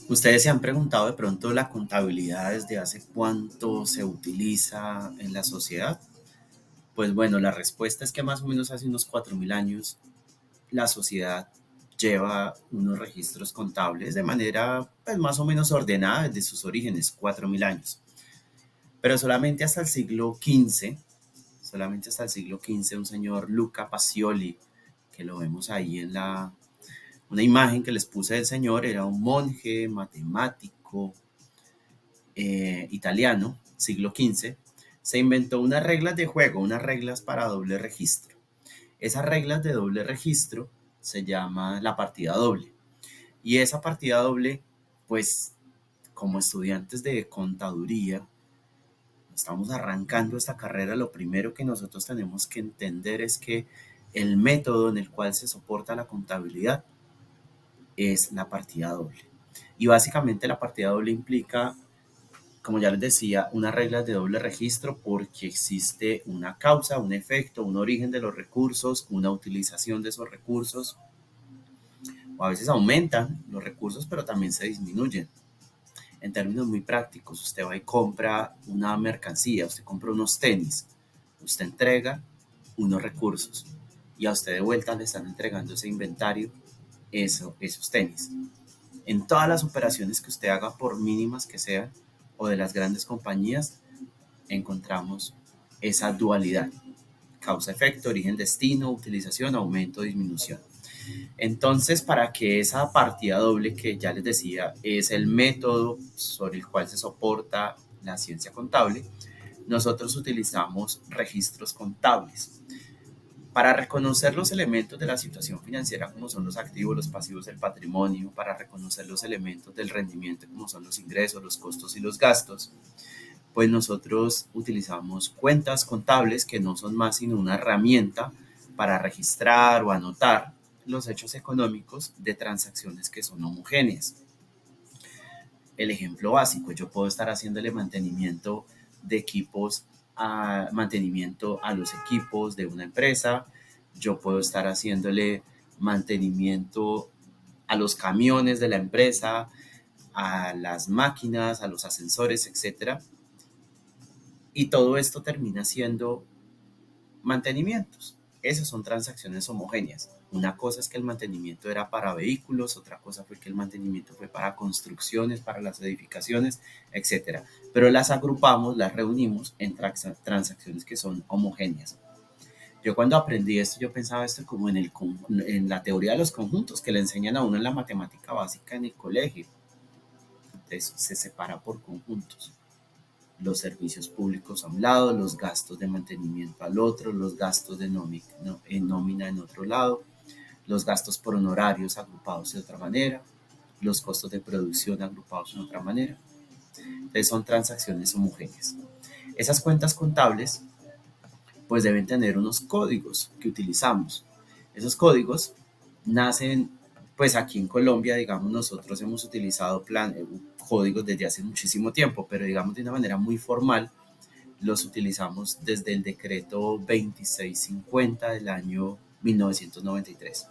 ¿Ustedes se han preguntado de pronto la contabilidad desde hace cuánto se utiliza en la sociedad? Pues bueno, la respuesta es que más o menos hace unos 4.000 años la sociedad lleva unos registros contables de manera pues, más o menos ordenada desde sus orígenes, 4.000 años. Pero solamente hasta el siglo XV, un señor Luca Pacioli, que lo vemos ahí en una imagen que les puse del señor, era un monje, matemático, italiano, siglo XV, se inventó unas reglas de juego, unas reglas para doble registro. Esas reglas de doble registro se llama la partida doble. Y esa partida doble, pues como estudiantes de contaduría, estamos arrancando esta carrera, lo primero que nosotros tenemos que entender es que el método en el cual se soporta la contabilidad es la partida doble. Y básicamente la partida doble implica, como ya les decía, unas reglas de doble registro porque existe una causa, un efecto, un origen de los recursos, una utilización de esos recursos, o a veces aumentan los recursos, pero también se disminuyen. En términos muy prácticos, usted va y compra una mercancía, usted compra unos tenis, usted entrega unos recursos y a usted de vuelta le están entregando ese inventario, esos tenis. En todas las operaciones que usted haga, por mínimas que sean, o de las grandes compañías, encontramos esa dualidad: causa-efecto, origen-destino, utilización, aumento, disminución. Entonces, para que esa partida doble, que ya les decía, es el método sobre el cual se soporta la ciencia contable, nosotros utilizamos registros contables para reconocer los elementos de la situación financiera, como son los activos, los pasivos, el patrimonio, para reconocer los elementos del rendimiento, como son los ingresos, los costos y los gastos. Pues nosotros utilizamos cuentas contables, que no son más sino una herramienta para registrar o anotar los hechos económicos de transacciones que son homogéneas. El ejemplo básico: yo puedo estar haciéndole mantenimiento de equipos, mantenimiento a los equipos de una empresa, yo puedo estar haciéndole mantenimiento a los camiones de la empresa, a las máquinas, a los ascensores, etcétera. Y todo esto termina siendo mantenimientos. Esas son transacciones homogéneas. Una cosa es que el mantenimiento era para vehículos, otra cosa fue que el mantenimiento fue para construcciones, para las edificaciones, etcétera. Pero las agrupamos, las reunimos en transacciones que son homogéneas. Yo cuando aprendí esto, yo pensaba esto como en la teoría de los conjuntos que le enseñan a uno en la matemática básica en el colegio. Entonces se separa por conjuntos: los servicios públicos a un lado, los gastos de mantenimiento al otro, los gastos de nómina en otro lado, los gastos por honorarios agrupados de otra manera, los costos de producción agrupados de otra manera. Entonces son transacciones homogéneas. Esas cuentas contables pues deben tener unos códigos que utilizamos. Esos códigos nacen, pues aquí en Colombia, digamos, nosotros hemos utilizado códigos desde hace muchísimo tiempo, pero digamos de una manera muy formal los utilizamos desde el decreto 2650 del año 1993.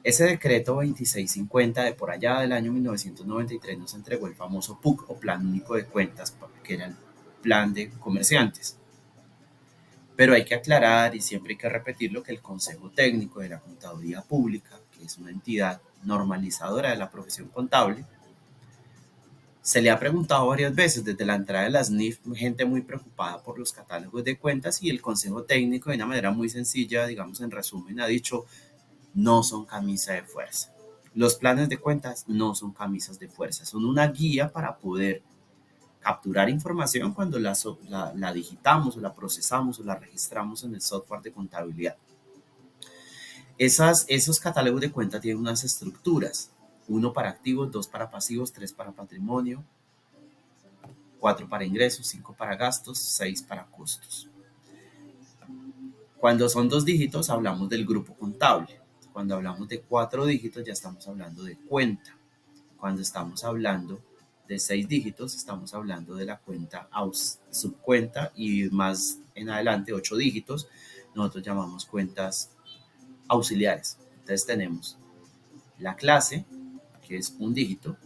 Ese decreto 2650 de por allá del año 1993 nos entregó el famoso PUC, o Plan Único de Cuentas, que era el plan de comerciantes. Pero hay que aclarar, y siempre hay que repetirlo, que el Consejo Técnico de la Contaduría Pública, que es una entidad normalizadora de la profesión contable, se le ha preguntado varias veces desde la entrada de las NIF, gente muy preocupada por los catálogos de cuentas, y el Consejo Técnico de una manera muy sencilla, digamos en resumen, ha dicho: no son camisa de fuerza. Los planes de cuentas no son camisas de fuerza, son una guía para poder capturar información cuando la digitamos o la procesamos o la registramos en el software de contabilidad. Esos catálogos de cuentas tienen unas estructuras: uno para activos, dos para pasivos, tres para patrimonio, cuatro para ingresos, cinco para gastos, seis para costos. Cuando son dos dígitos hablamos del grupo contable. Cuando hablamos de cuatro dígitos ya estamos hablando de cuenta. Cuando estamos hablando de seis dígitos estamos hablando de la cuenta subcuenta, y más en adelante 8 dígitos nosotros llamamos cuentas auxiliares. Entonces tenemos la clase, que es un dígito,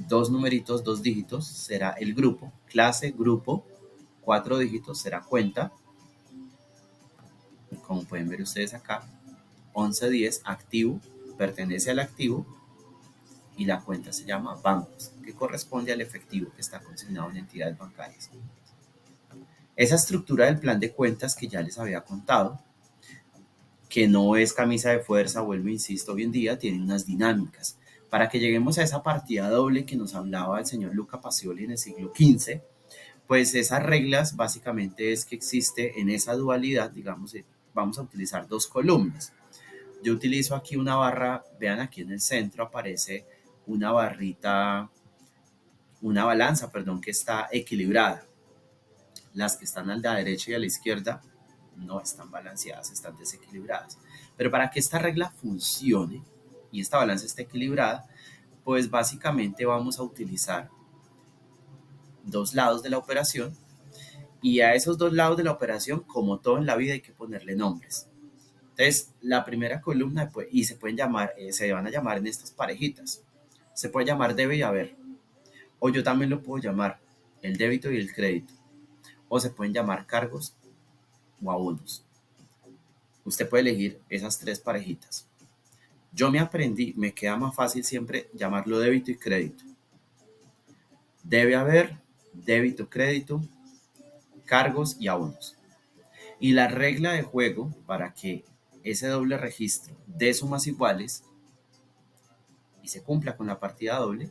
dos numeritos, dos dígitos será el grupo, clase, grupo, 4 dígitos será cuenta, como pueden ver ustedes acá, 1110 activo, pertenece al activo y la cuenta se llama bancos, que corresponde al efectivo que está consignado en entidades bancarias. Esa estructura del plan de cuentas que ya les había contado, que no es camisa de fuerza, vuelvo e insisto, hoy en día tiene unas dinámicas. Para que lleguemos a esa partida doble que nos hablaba el señor Luca Pacioli en el siglo XV, pues esas reglas básicamente es que existe en esa dualidad, digamos, vamos a utilizar dos columnas. Yo utilizo aquí una barra, vean aquí en el centro aparece una barrita, una balanza, perdón, que está equilibrada. Las que están a la derecha y a la izquierda no están balanceadas, están desequilibradas. Pero para que esta regla funcione y esta balanza esté equilibrada, pues básicamente vamos a utilizar dos lados de la operación y a esos dos lados de la operación, como todo en la vida, hay que ponerle nombres. Entonces, la primera columna, y se pueden llamar, se van a llamar en estas parejitas. Se puede llamar debe y haber. O yo también lo puedo llamar el débito y el crédito. O se pueden llamar cargos o abonos. Usted puede elegir esas tres parejitas. Yo me aprendí, me queda más fácil siempre llamarlo débito y crédito. Debe haber, débito, crédito, cargos y abonos. Y la regla de juego para que ese doble registro dé sumas iguales y se cumpla con la partida doble,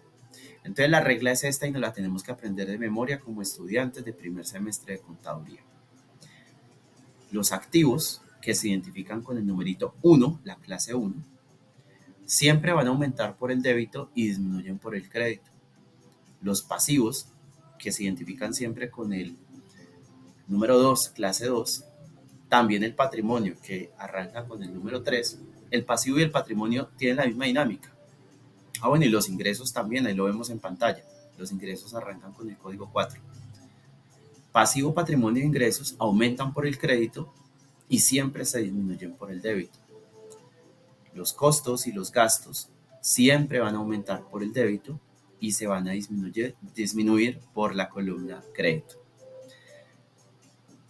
entonces la regla es esta y nos la tenemos que aprender de memoria como estudiantes de primer semestre de contaduría. Los activos que se identifican con el numerito 1, la clase 1, siempre van a aumentar por el débito y disminuyen por el crédito. Los pasivos, que se identifican siempre con el número 2, clase 2, también el patrimonio, que arranca con el número 3, el pasivo y el patrimonio tienen la misma dinámica. Bueno, y los ingresos también, ahí lo vemos en pantalla. Los ingresos arrancan con el código 4. Pasivo, patrimonio e ingresos aumentan por el crédito y siempre se disminuyen por el débito. Los costos y los gastos siempre van a aumentar por el débito y se van a disminuir por la columna crédito.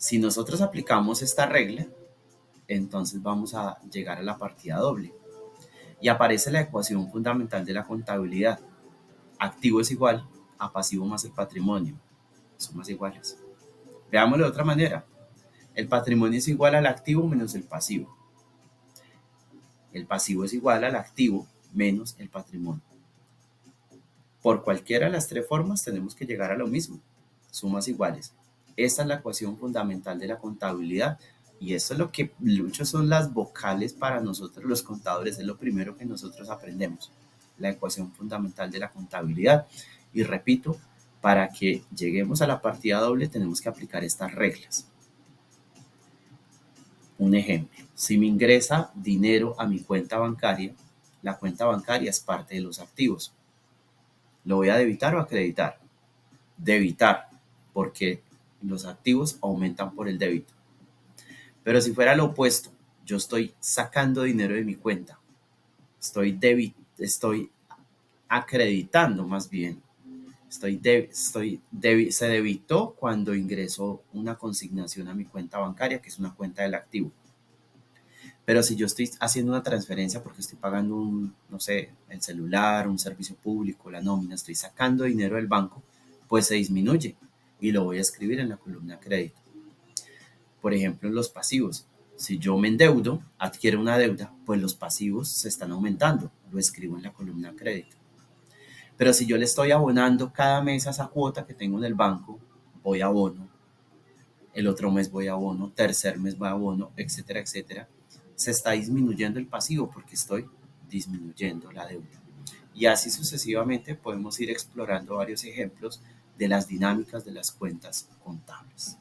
Si nosotros aplicamos esta regla, entonces vamos a llegar a la partida doble. Y aparece la ecuación fundamental de la contabilidad. Activo es igual a pasivo más el patrimonio. Sumas iguales. Veámoslo de otra manera. El patrimonio es igual al activo menos el pasivo. El pasivo es igual al activo menos el patrimonio. Por cualquiera de las tres formas tenemos que llegar a lo mismo. Sumas iguales. Esta es la ecuación fundamental de la contabilidad y eso es lo que muchos son las vocales para nosotros los contadores, es lo primero que nosotros aprendemos, la ecuación fundamental de la contabilidad. Y repito, para que lleguemos a la partida doble tenemos que aplicar estas reglas. Un ejemplo, si me ingresa dinero a mi cuenta bancaria, la cuenta bancaria es parte de los activos. ¿Lo voy a debitar o acreditar? Debitar, porque los activos aumentan por el débito. Pero si fuera lo opuesto, yo estoy sacando dinero de mi cuenta, estoy acreditando más bien, se debitó cuando ingresó una consignación a mi cuenta bancaria, que es una cuenta del activo. Pero si yo estoy haciendo una transferencia porque estoy pagando no sé, el celular, un servicio público, la nómina, estoy sacando dinero del banco, pues se disminuye y lo voy a escribir en la columna crédito. Por ejemplo, en los pasivos. Si yo me endeudo, adquiero una deuda, pues los pasivos se están aumentando. Lo escribo en la columna crédito. Pero si yo le estoy abonando cada mes a esa cuota que tengo en el banco, voy a abono. El otro mes voy a abono, tercer mes voy a abono, etcétera, etcétera. Se está disminuyendo el pasivo porque estoy disminuyendo la deuda. Y así sucesivamente podemos ir explorando varios ejemplos de las dinámicas de las cuentas contables.